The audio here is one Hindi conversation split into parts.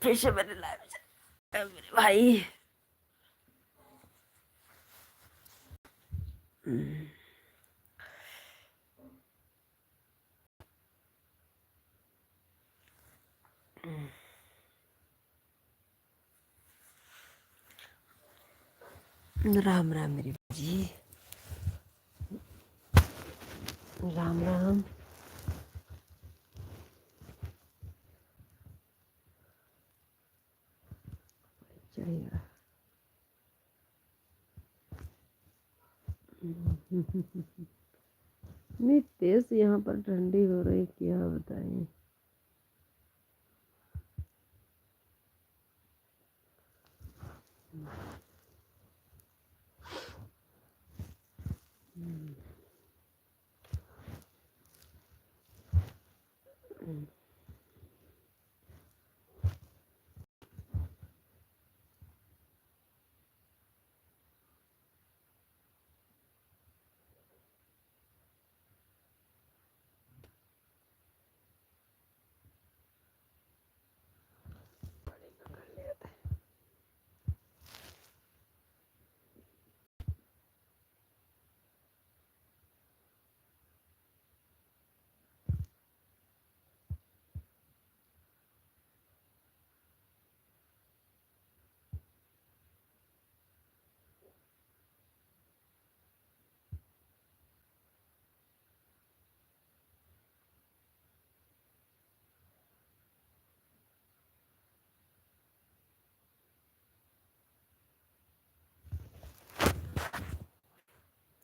फिर से मेरे लाइव से मेरे भाई। राम राम मेरे जी, राम राम। चलेगा। इतनी तेज यहाँ पर ठंडी हो रही, क्या बताएं।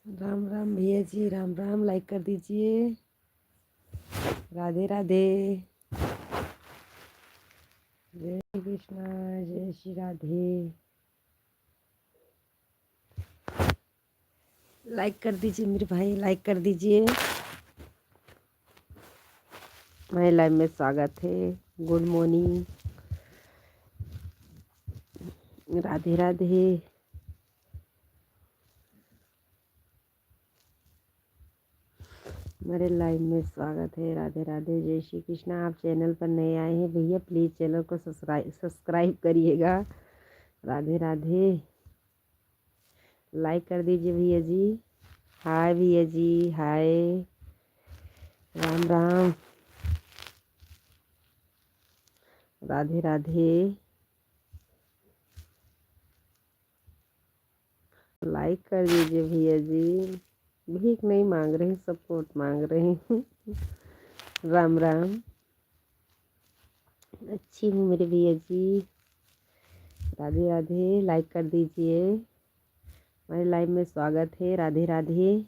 राम राम भैया जी, राम राम। लाइक कर दीजिए। राधे राधे। जय श्री कृष्णा, जय श्री राधे। लाइक कर दीजिए मेरे भाई, लाइक कर दीजिए। मेरे लाइव में स्वागत है। Good morning, Radhe Radhe. मेरे लाइव में स्वागत है। राधे राधे, जय श्री कृष्णा। आप चैनल पर नए आए हैं भैया, प्लीज़ चैनल को सब्सक्राइब करिएगा। राधे राधे। लाइक कर दीजिए भैया जी। हाय भैया जी, हाय। राम राम, राधे राधे। लाइक कर दीजिए भैया जी। भीख नहीं मांग रहे, सपोर्ट मांग रहे हैं। राम राम। अच्छी हूँ मेरे भैया जी। राधे राधे। लाइक कर दीजिए। हमारे लाइव में स्वागत है। राधे राधे।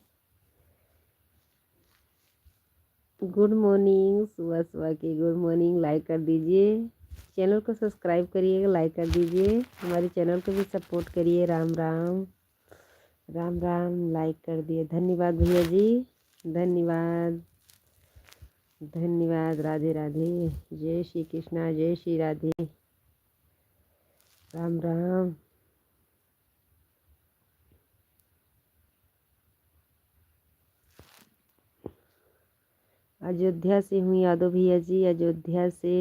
गुड मॉर्निंग, सुबह सुबह की गुड मॉर्निंग। लाइक कर दीजिए। चैनल को सब्सक्राइब करिएगा, लाइक कर दीजिए। हमारे चैनल को भी सपोर्ट करिए। राम राम, राम राम। लाइक कर दिए, धन्यवाद भैया जी, धन्यवाद धन्यवाद। राधे राधे, जय श्री कृष्णा, जय श्री राधे। राम राम। अयोध्या से हूँ यादव भैया जी, अयोध्या से,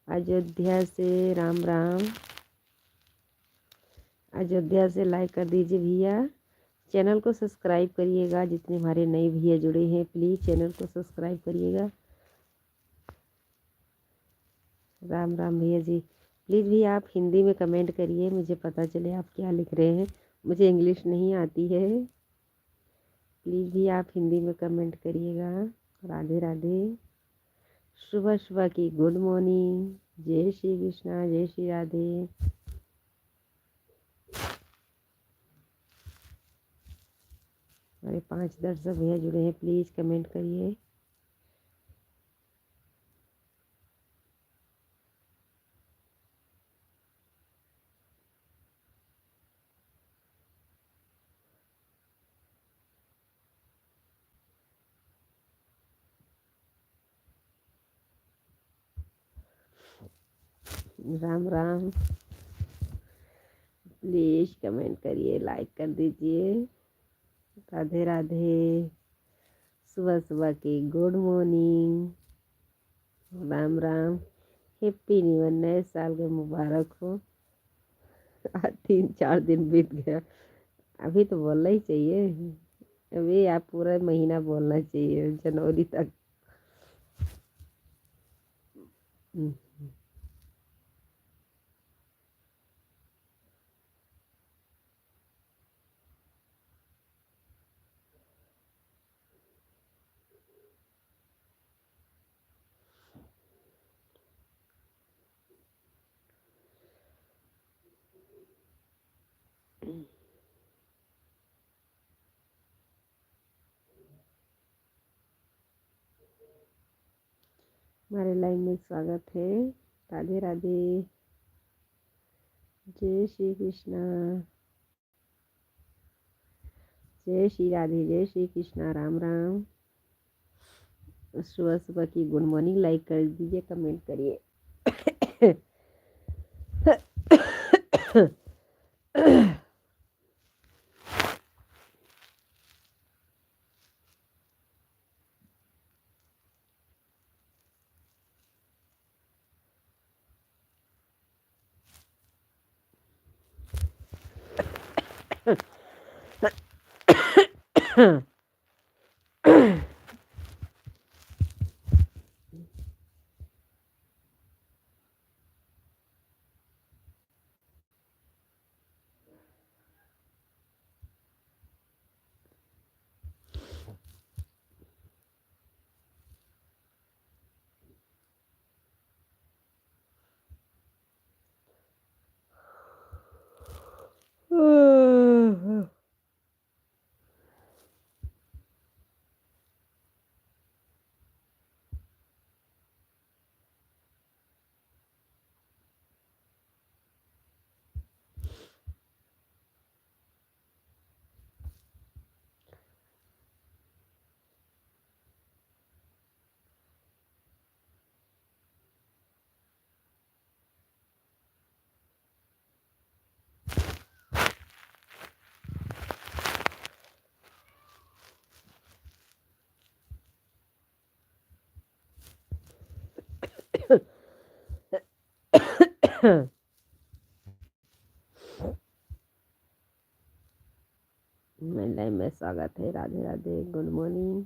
अयोध्या से। राम राम। अयोध्या से लाइक कर दीजिए भैया। चैनल को सब्सक्राइब करिएगा। जितने हमारे नए भैया जुड़े हैं, प्लीज़ चैनल को सब्सक्राइब करिएगा। राम राम भैया जी। प्लीज़ भैया आप हिंदी में कमेंट करिए, मुझे पता चले आप क्या लिख रहे हैं। मुझे इंग्लिश नहीं आती है। प्लीज़ भैया आप हिंदी में कमेंट करिएगा। राधे राधे। सुबह सुबह की गुड मॉर्निंग। जय श्री कृष्णा, जय श्री राधे। हमारे 5 दर्शक भैया जुड़े हैं, प्लीज़ कमेंट करिए। राम राम। प्लीज़ कमेंट करिए, लाइक कर दीजिए। राधे राधे। सुबह सुबह की good morning. Ram Ram. Happy new year, नए साल के मुबारक हो। आज 3-4 दिन बीत गया, अभी तो बोलना ही चाहिए। अभी आप पूरा महीना बोलना चाहिए, जनवरी तक। हम्म। हमारे लाइव में स्वागत है। राधे राधे। जय श्री कृष्णा। जय श्री राधे, जय श्री कृष्णा, राम राम। सुबह सुबह की गुड मॉर्निंग लाइक कर दीजिए, कमेंट करिए। लाइव में स्वागत है। Radhe Radhe, good morning.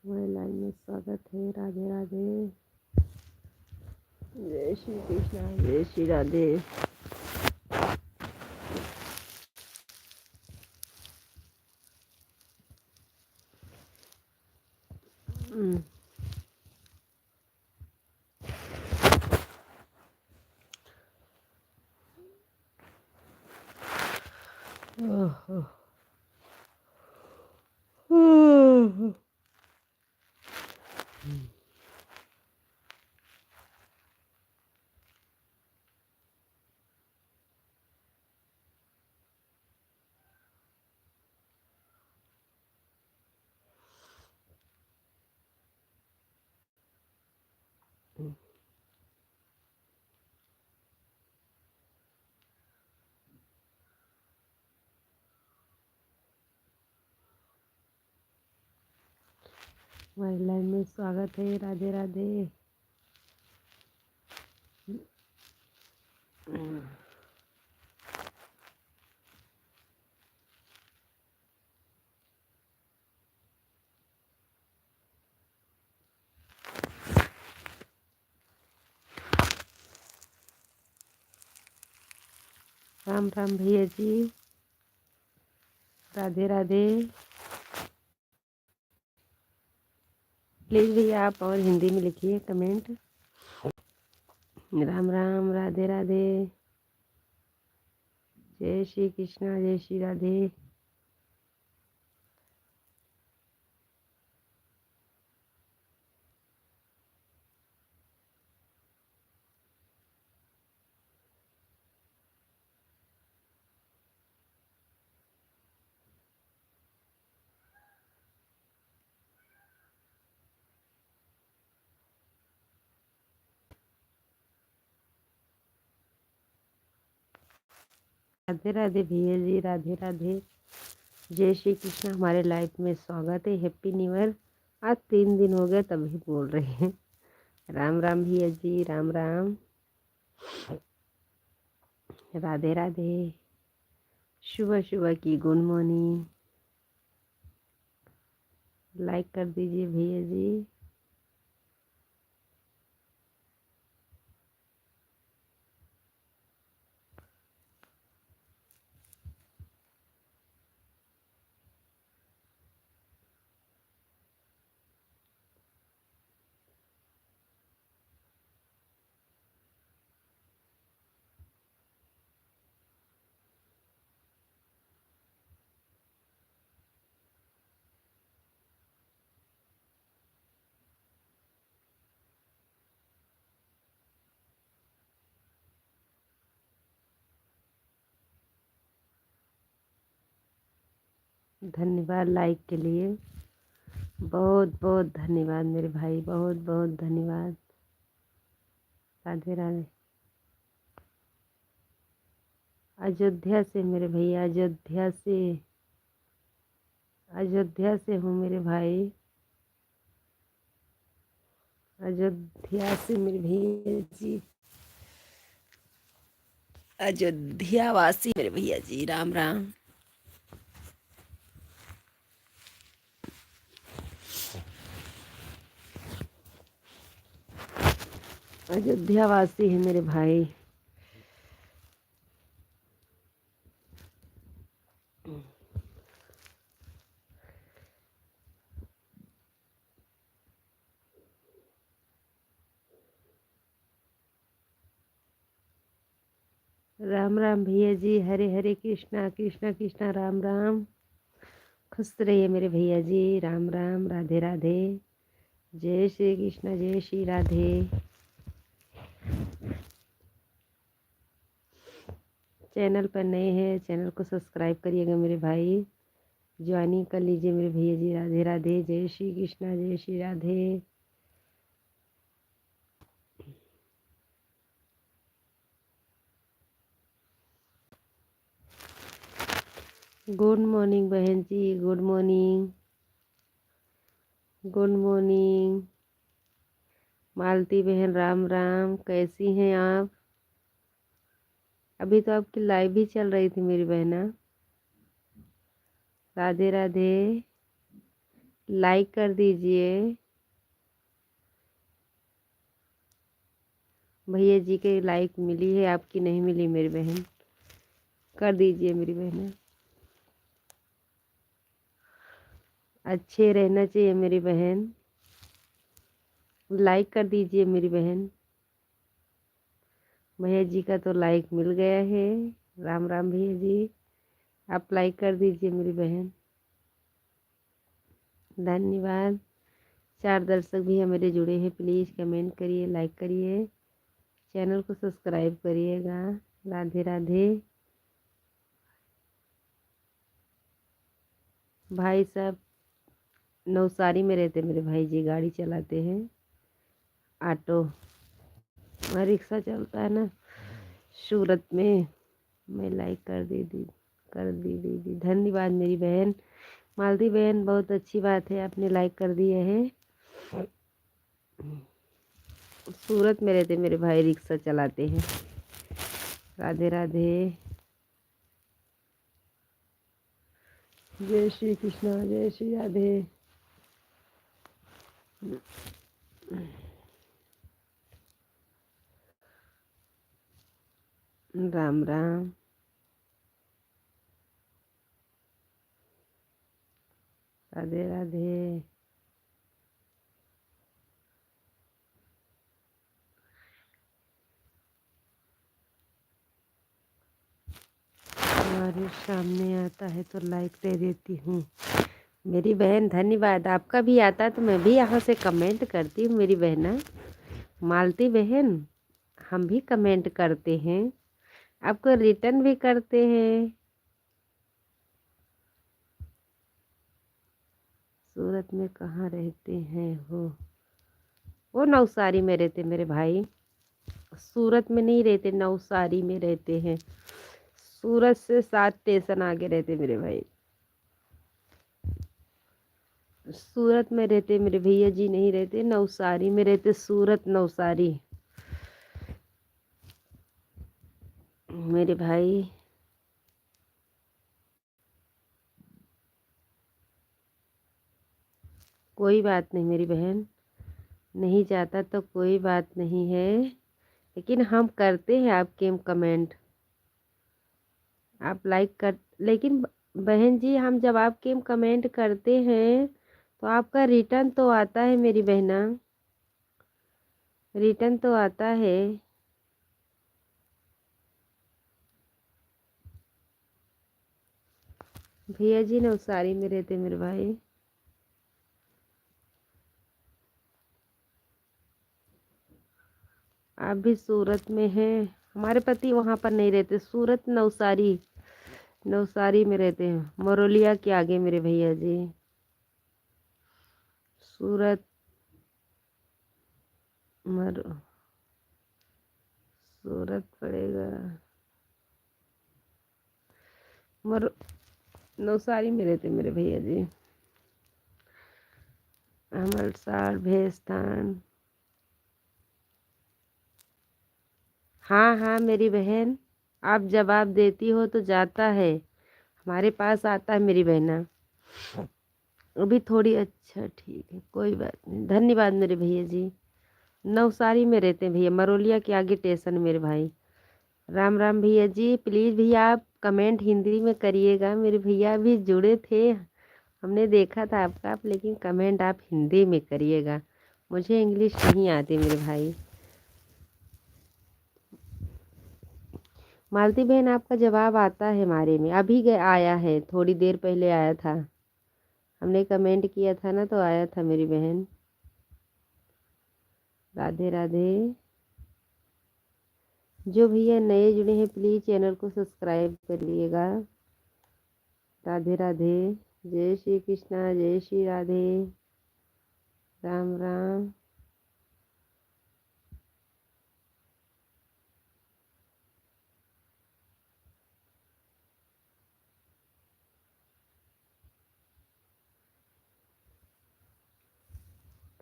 हमारे लाइव में स्वागत है। राधे राधे। जय श्री कृष्णा, जय श्री राधे। हमारे लाइव में स्वागत है। राधे राधे। राम राम भैया जी। राधे राधे। प्लीज़ भैया आप और हिंदी में लिखिए कमेंट। राम राम, राधे राधे, जय श्री कृष्णा, जय श्री राधे। राधे राधे भैया जी, राधे राधे, जय श्री कृष्ण। हमारे लाइफ में स्वागत है, हैप्पी न्यू ईयर। आज 3 दिन हो गए तभी बोल रहे हैं। राम राम भैया जी, राम राम, राधे राधे, सुबह सुबह की गुड मॉर्निंग। लाइक कर दीजिए भैया जी। धन्यवाद लाइक के लिए, बहुत बहुत धन्यवाद मेरे भाई, बहुत बहुत धन्यवाद। राधे राधे। अयोध्या से मेरे भैया, अयोध्या से हूँ मेरे भाई, अयोध्या से मेरे भैया जी, अयोध्या वासी मेरे भैया जी, राम राम। अयोध्या वासी है मेरे भाई। राम राम भैया जी, हरे हरे कृष्णा कृष्णा कृष्णा राम राम। खुश रहिए मेरे भैया जी, राम राम, राधे राधे, जय श्री कृष्णा, जय श्री राधे। चैनल पर नए हैं, चैनल को सब्सक्राइब करिएगा मेरे भाई, ज्वाइनिंग कर लीजिए मेरे भैया जी। राधे राधे, जय श्री कृष्णा, जय श्री राधे। गुड मॉर्निंग बहन जी, गुड मॉर्निंग, गुड मॉर्निंग। मालती बहन राम राम, कैसी हैं आप? अभी तो आपकी लाइव भी चल रही थी मेरी बहना। राधे राधे, लाइक कर दीजिए। भैया जी के लाइक मिली है, आपकी नहीं मिली मेरी बहन, कर दीजिए मेरी बहन। अच्छे रहना चाहिए मेरी बहन, लाइक कर दीजिए मेरी बहन। भैया जी का तो लाइक मिल गया है। राम राम भैया जी, आप लाइक कर दीजिए मेरी बहन, धन्यवाद। 4 दर्शक भी मेरे जुड़े हैं, प्लीज़ कमेंट करिए, लाइक करिए, चैनल को सब्सक्राइब करिएगा। राधे राधे। भाई साहब नवसारी में रहते मेरे भाई जी, गाड़ी चलाते हैं, ऑटो और रिक्शा चलता है ना सूरत में। मैं लाइक कर दी। धन्यवाद मेरी बहन मालती बहन, बहुत अच्छी बात है, आपने लाइक कर दिया है। सूरत में रहते मेरे भाई, रिक्शा चलाते हैं। राधे राधे, जय श्री कृष्णा, जय श्री राधे। राम राम, राधे राधे। तुम्हारे सामने आता है तो लाइक दे देती हूँ। मेरी बहन धन्यवाद। आपका भी आता है तो मैं भी यहाँ से कमेंट करती हूँ। मेरी बहना मालती बहन, हम भी कमेंट करते हैं, आपको रिटर्न भी करते हैं। सूरत में कहाँ रहते हैं वो नवसारी में रहते मेरे भाई। सूरत में नहीं रहते, नवसारी में रहते हैं। सूरत से 7 स्टेशन आगे रहते मेरे भाई। सूरत में रहते मेरे भैया जी, नहीं रहते नवसारी में रहते। सूरत नवसारी मेरे भाई। कोई बात नहीं मेरी बहन, नहीं जाता तो कोई बात नहीं है, लेकिन हम करते हैं आपके कमेंट, आप लाइक कर। लेकिन बहन जी, हम जब आपके कमेंट करते हैं तो आपका रिटर्न तो आता है मेरी बहना, रिटर्न तो आता है। भैया जी नवसारी में रहते मेरे भाई। आप भी सूरत में हैं। हमारे पति वहाँ पर नहीं रहते, सूरत नवसारी, नवसारी में रहते हैं, मरोलिया के आगे मेरे भैया जी। सूरत मर सूरत पड़ेगा मर नवसारी में रहते मेरे भैया जी। अमलसाड़ भेस्तान। हाँ हाँ मेरी बहन, आप जवाब देती हो तो जाता है, हमारे पास आता है मेरी बहना। अभी थोड़ी, अच्छा ठीक है, कोई बात नहीं, धन्यवाद मेरे भैया जी। नवसारी में रहते हैं भैया, मरोलिया के आगे स्टेशन मेरे भाई। राम राम भैया जी। प्लीज़ भैया आप कमेंट हिंदी में करिएगा, मेरे भैया भी जुड़े थे, हमने देखा था आपका, लेकिन कमेंट आप हिंदी में करिएगा, मुझे इंग्लिश नहीं आती मेरे भाई। मालती बहन, आपका जवाब आता है हमारे में, अभी आया है, थोड़ी देर पहले आया था, हमने कमेंट किया था ना तो आया था मेरी बहन। राधे राधे। जो भैया नए जुड़े हैं प्लीज़ चैनल को सब्सक्राइब करिएगा। राधे राधे। जय श्री कृष्णा, जय श्री राधे। राम राम।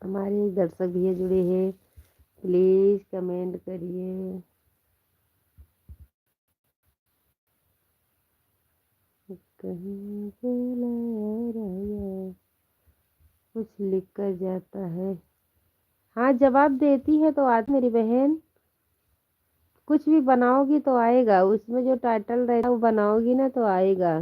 हमारे एक दर्शक भैया जुड़े हैं, प्लीज़ कमेंट करिए। कहीं बुलाया राया, कुछ लिख कर जाता है। हाँ जवाब देती है तो आज मेरी बहन, कुछ भी बनाओगी तो आएगा, उसमें जो टाइटल रहेगा वो बनाओगी ना तो आएगा।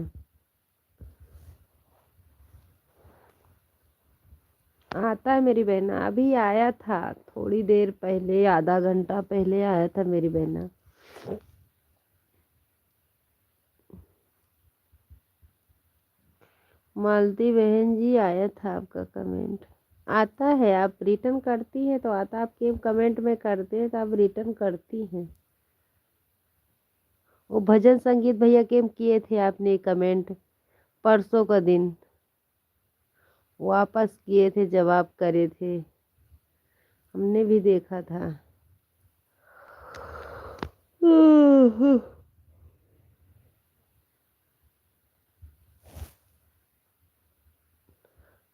आता है मेरी बहना, अभी आया था, थोड़ी देर पहले, आधा घंटा पहले आया था मेरी बहना। मालती बहन जी आया था आपका कमेंट, आता है, आप रिटर्न करती हैं तो आता, आपके कमेंट में करते हैं तो आप रिटर्न करती हैं। वो भजन संगीत भैया के किए थे आपने कमेंट, परसों का दिन वापस किए थे, जवाब करे थे, हमने भी देखा था।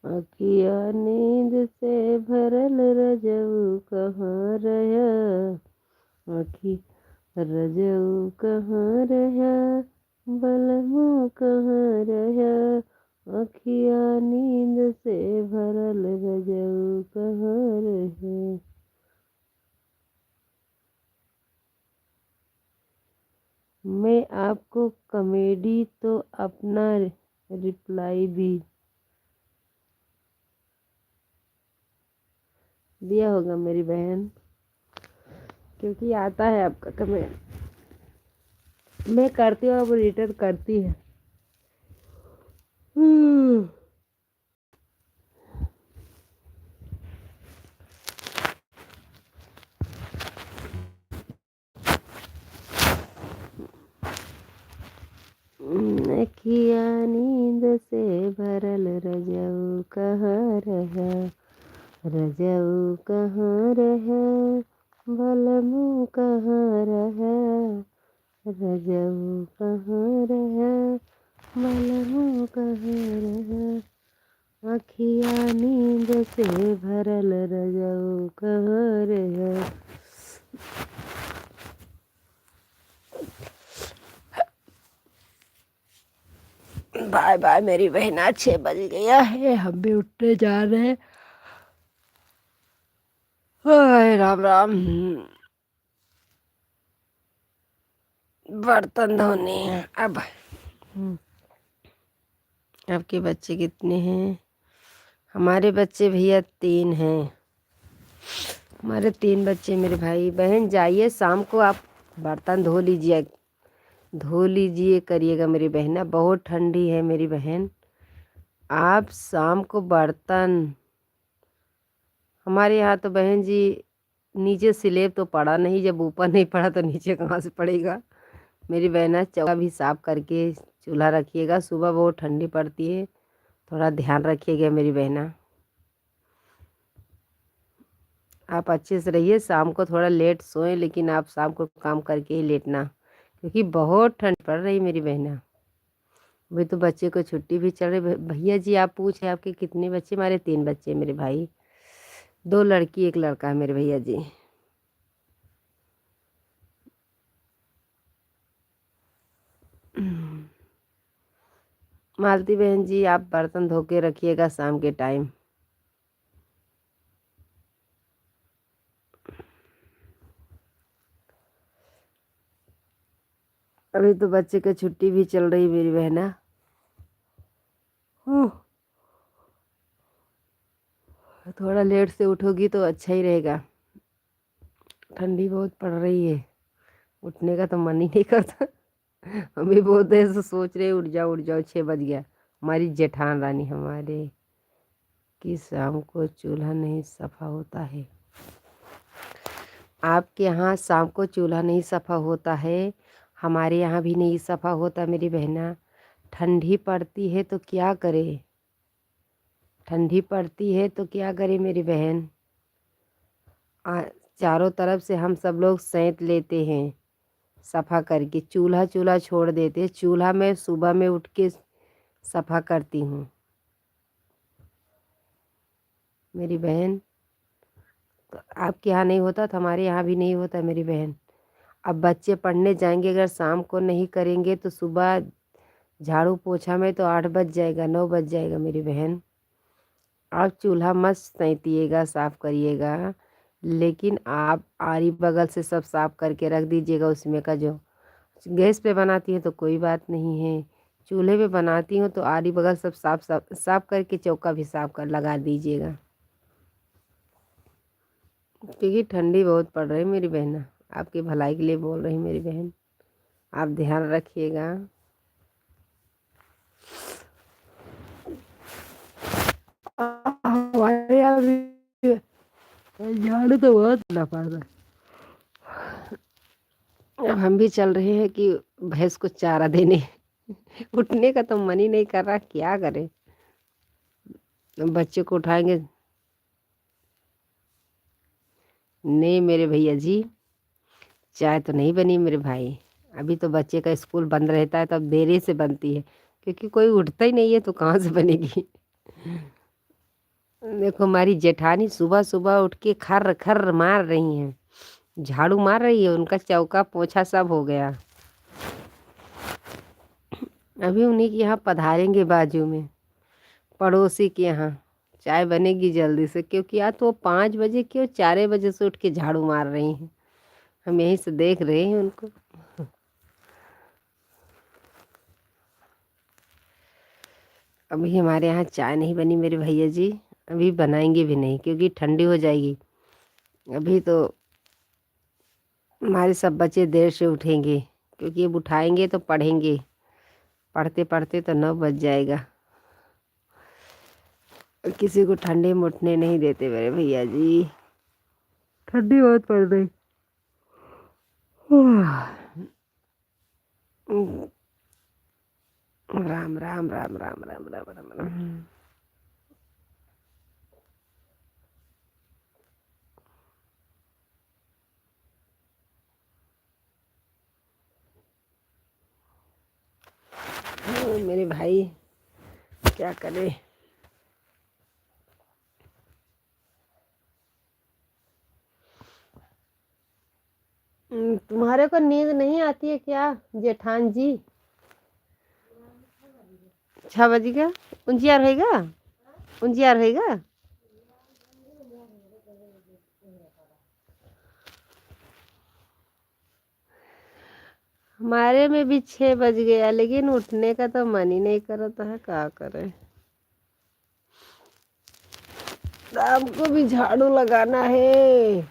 अखिया नींद से भरल रजऊ कहाँ रहा, आखी रजऊ कहाँ रहा, बलमू कहाँ रहा, अखिया नींद से भरल रजऊ कहाँ रहा। मैं आपको कॉमेडी तो अपना रिप्लाई दिया होगा मेरी बहन, क्योंकि आता है आपका कमेंट। मैं करती हूँ, अब रिटर्न करती है। अखिया नींद से भरल रजऊ कहाँ रहा, रजऊ कहाँ रहा, बलमू कहाँ रहा, रजऊ कहाँ रहा, बलमू कहाँ रहा, अखिया नींद से भरल रजऊ कहाँ रहा। बाय बाय मेरी बहना, 6 बज गया है, हम भी उठने जा रहे हैं। हाय राम राम। बर्तन धोने हैं अब। आपके बच्चे कितने हैं? हमारे बच्चे भैया 3 हैं। हमारे 3 बच्चे मेरे भाई बहन। जाइए शाम को आप बर्तन धो लीजिए, धो लीजिए करिएगा मेरी बहना। बहुत ठंडी है मेरी बहन, आप शाम को बर्तन। हमारे यहाँ तो बहन जी नीचे स्लेब तो पड़ा नहीं, जब ऊपर नहीं पड़ा तो नीचे कहाँ से पड़ेगा। मेरी बहना चौका भी साफ करके चूल्हा रखिएगा, सुबह बहुत ठंडी पड़ती है, थोड़ा ध्यान रखिएगा मेरी बहना। आप अच्छे से रहिए, शाम को थोड़ा लेट सोएं, लेकिन आप शाम को काम करके ही लेटना, क्योंकि बहुत ठंड पड़ रही मेरी बहना। अभी तो बच्चे को छुट्टी भी चल रही। भैया जी आप पूछे आपके कितने बच्चे? हमारे 3 बच्चे मेरे भाई, 2 लड़की 1 लड़का है मेरे भैया जी। मालती बहन जी आप बर्तन धो के रखिएगा शाम के टाइम। अभी तो बच्चे की छुट्टी भी चल रही मेरी बहना। थोड़ा लेट से उठोगी तो अच्छा ही रहेगा, ठंडी बहुत पड़ रही है, उठने का तो मन ही नहीं करता। हम भी बहुत देर से सोच रहे उठ जाओ उठ जाओ, 6 बज गया। हमारी जेठान रानी हमारे कि शाम को चूल्हा नहीं सफा होता है। आपके यहाँ शाम को चूल्हा नहीं सफा होता है, हमारे यहाँ भी नहीं सफा होता मेरी बहना। ठंडी पड़ती है तो क्या करे, ठंडी पड़ती है तो क्या करे मेरी बहन। चारों तरफ से हम सब लोग सैंत लेते हैं, सफ़ा करके चूल्हा चूल्हा छोड़ देते हैं। चूल्हा मैं सुबह में उठ के सफ़ा करती हूँ मेरी बहन। तो आपके यहाँ नहीं होता तो हमारे यहाँ भी नहीं होता मेरी बहन। अब बच्चे पढ़ने जाएंगे, अगर शाम को नहीं करेंगे तो सुबह झाड़ू पोछा में तो 8 बज जाएगा, 9 बज जाएगा मेरी बहन। आप चूल्हा मत सैंतिएगा, साफ़ करिएगा, लेकिन आप आरी बगल से सब साफ़ करके रख दीजिएगा। उसमें का जो गैस पे बनाती हैं तो कोई बात नहीं है, चूल्हे पे बनाती हूँ तो आरी बगल सब साफ साफ साफ करके चौका भी साफ कर लगा दीजिएगा, क्योंकि ठंडी बहुत पड़ रही मेरी बहन। आपकी भलाई के लिए बोल रही मेरी बहन, आप ध्यान रखिएगा। हमारे यहाँ भी झाड़ू तो बहुत ना पड़ रहा है। अब हम भी चल रहे हैं कि भैंस को चारा देने। उठने का तो मन ही नहीं कर रहा, क्या करें। बच्चे को उठाएंगे नहीं मेरे भैया जी, चाय तो नहीं बनी मेरे भाई। अभी तो बच्चे का स्कूल बंद रहता है, तब देरी से बनती है, क्योंकि कोई उठता ही नहीं है तो कहाँ से बनेगी। देखो हमारी जेठानी सुबह सुबह उठ के खर्र खर्र मार रही हैं, झाड़ू मार रही है, उनका चौका पोछा सब हो गया। अभी उन्हीं के यहाँ पधारेंगे, बाजू में पड़ोसी के यहाँ चाय बनेगी जल्दी से, क्योंकि आज तो 5 बजे क्यों 4 बजे से उठ के झाड़ू मार रही हैं। हम यहीं से देख रहे हैं उनको। अभी हमारे यहाँ चाय नहीं बनी मेरे भैया जी, अभी बनाएंगे भी नहीं, क्योंकि ठंडी हो जाएगी। अभी तो हमारे सब बच्चे देर से उठेंगे, क्योंकि अब उठाएंगे तो पढ़ेंगे, पढ़ते पढ़ते तो 9 बज जाएगा। किसी को ठंडे में उठने नहीं देते मेरे भैया जी, ठंडी बहुत पड़ रही। राम राम राम राम राम राम राम राम। मेरे भाई क्या करे। तुम्हारे को नींद नहीं आती है क्या जेठान जी? 6 बजेगा, उंजियार रहेगा, उंजियार रहेगा। हमारे में भी 6 बज गया, लेकिन उठने का तो मन ही नहीं करता है, क्या करे। शाम को भी झाड़ू लगाना है,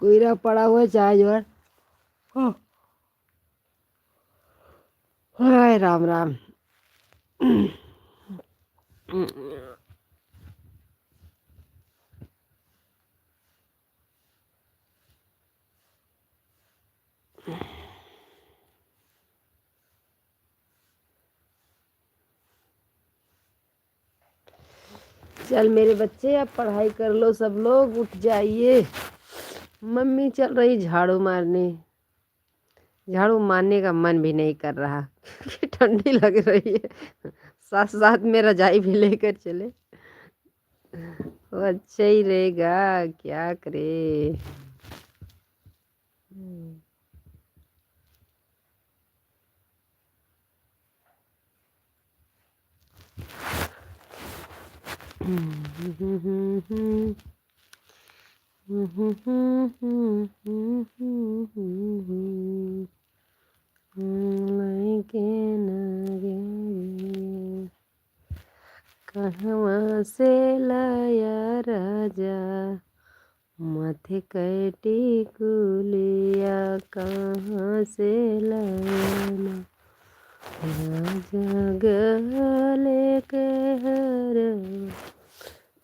कोयरा पड़ा हुआ है चाय जो है। हाय राम राम। चल मेरे बच्चे अब पढ़ाई कर लो, सब लोग उठ जाइए। मम्मी चल रही झाड़ू मारने, झाड़ू मारने का मन भी नहीं कर रहा क्योंकि ठंडी लग रही है। साथ साथ में रजाई भी लेकर चले, वो अच्छा ही रहेगा, क्या करे। कहवा से लाया राजा माथे कैटी कुलिया, कहाँ से लाया ना राजा गले के हर।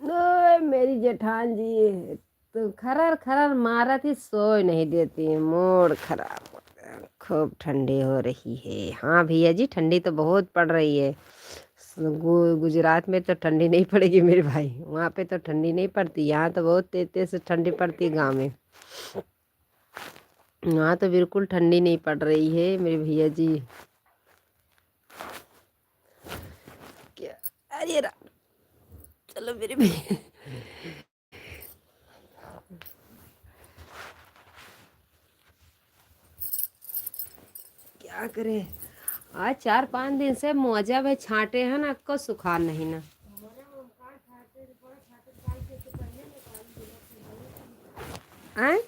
नो मेरी जेठान जी तो खरर खरर मारा थी, सोए नहीं देती, मूड खराब हो गया। खूब ठंडी हो रही है। हाँ भैया जी, ठंडी तो बहुत पड़ रही है। गुजरात में तो ठंडी नहीं पड़ेगी मेरे भाई, वहाँ पे तो ठंडी नहीं पड़ती। यहाँ तो बहुत तेज तेज से ठंडी पड़ती है गाँव में, वहाँ तो बिल्कुल ठंडी नहीं पड़ रही है मेरे भैया जी। क्या, अरे चलो मेरे भैया, क्या करे। आज 4-5 दिन से मौजा भाई छाटे हैं ना, को सुखा नहीं ना। आए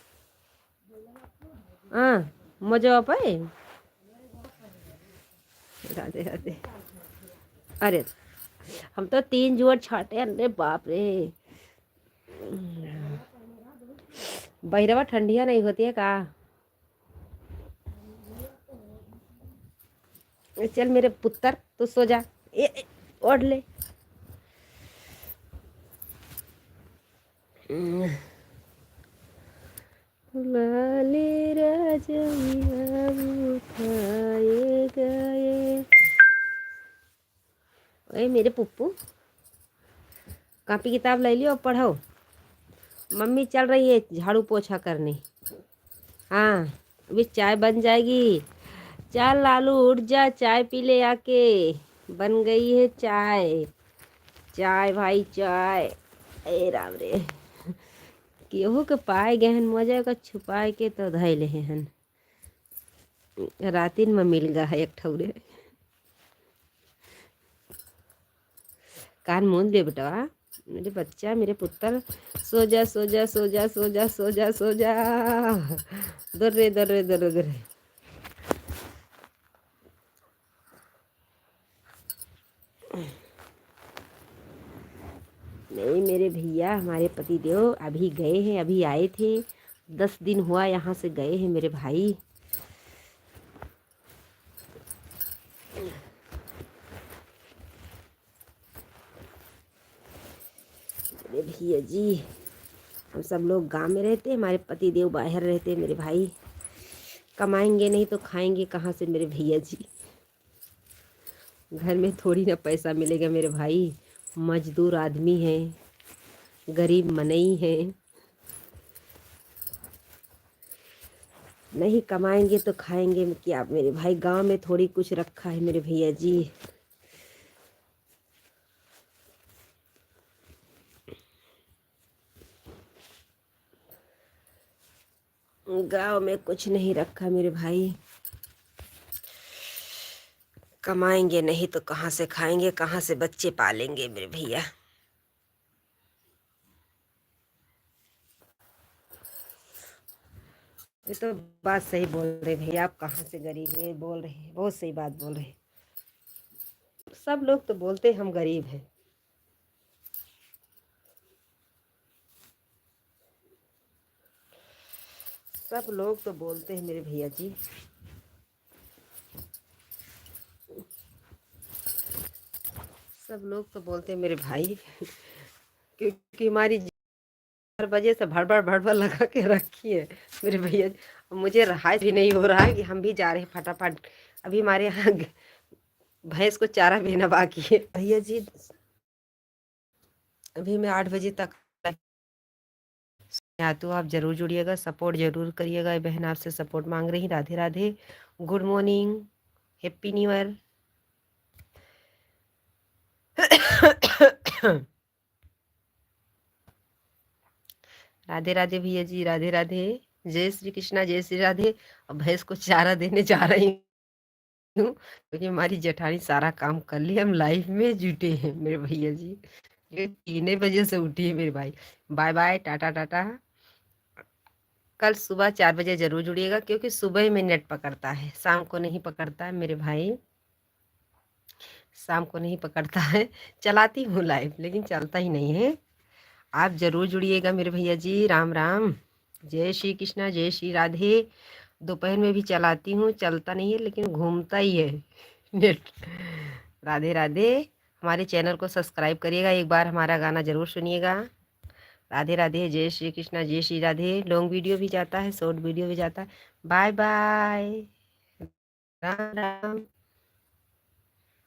हाँ मौजा पे राधे राधे। अरे हम तो 3 जोड़ छाटे, अरे बाप रे। बहिरवा ठंडिया नहीं होती है का। चल मेरे पुत्र तू सो जा, ओढ़ ले। लाले राजमिया उठाए गए। ओए मेरे पुप्पू, कॉपी किताब ले लियो, पढ़ो। मम्मी चल रही है झाड़ू पोछा करने। हाँ अभी चाय बन जाएगी। चल लालू उठ जा, चाय पी ले आके, बन गई है चाय। चाय भाई चाय। ए राम रे, केहू के पाए गए हन मजा का छुपाए के तो धै ले हन। रातिन में मिल गया है एक ठौरे। कान मूंद दे बेटा, मेरे बच्चा, मेरे पुत्र, सो जा सो जा सो जा सो जा सो जा सो जा। दर्रे दर्रे दर्रे दर्रे। नहीं मेरे भैया, हमारे पति देव अभी गए हैं, अभी आए थे, 10 दिन हुआ यहाँ से गए हैं मेरे भाई। मेरे भैया जी, हम सब लोग गांव में रहते, हमारे पति देव बाहर रहते। मेरे भाई कमाएंगे नहीं तो खाएंगे कहाँ से मेरे भैया जी। घर में थोड़ी ना पैसा मिलेगा मेरे भाई, मजदूर आदमी हैं, गरीब मनई हैं। नहीं कमाएंगे तो खाएंगे क्या मेरे भाई, गांव में थोड़ी कुछ रखा है मेरे भैया जी। गांव में कुछ नहीं रखा मेरे भाई, कमाएंगे नहीं तो कहाँ से खाएंगे, कहाँ से बच्चे पालेंगे मेरे भैया। ये तो बात सही बोल रहे भैया, आप कहाँ से गरीब है बोल रहे हैं, बहुत सही बात बोल रहे हैं। सब लोग तो बोलते हम गरीब हैं। सब लोग तो बोलते हैं मेरे भैया जी। सब लोग तो बोलते हैं मेरे भाई क्योंकि हमारी 4 बजे से भड़बड़ भड़बड़ लगा के रखी है मेरे भैया जी। मुझे रहाय भी नहीं हो रहा है कि हम भी जा रहे हैं फटाफट। अभी हमारे यहाँ भैंस को चारा देना बाकी है भैया जी। अभी मैं 8 बजे तक या तो आप जरूर जुड़िएगा, सपोर्ट जरूर करिएगा। ये बहन आपसे सपोर्ट मांग रही। Radhe Radhe, good morning, happy new year. Radhe Radhe भैया जी, राधे राधे। जय श्री कृष्णा, जय श्री राधे। अब भैंस को चारा देने जा रही हूँ क्योंकि हमारी जेठानी सारा काम कर ली, हम लाइफ में जुटे हैं मेरे भैया जी। ये 3 बजे से उठी है मेरे भाई। Bye bye, tata tata. कल सुबह 4 बजे जरूर जुड़िएगा क्योंकि सुबह में नेट पकड़ता है, शाम को नहीं पकड़ता है मेरे भाई, शाम को नहीं पकड़ता है। चलाती हूँ लाइव लेकिन चलता ही नहीं है। आप जरूर जुड़िएगा मेरे भैया जी। राम राम, जय श्री कृष्णा, जय श्री राधे। दोपहर में भी चलाती हूँ, चलता नहीं है लेकिन घूमता ही है नेट। राधे राधे। हमारे चैनल को सब्सक्राइब करिएगा, एक बार हमारा गाना ज़रूर सुनिएगा। राधे राधे, जय श्री कृष्णा, जय श्री राधे। लॉन्ग वीडियो भी जाता है, शॉर्ट वीडियो भी जाता है। Bye bye, Ram Ram.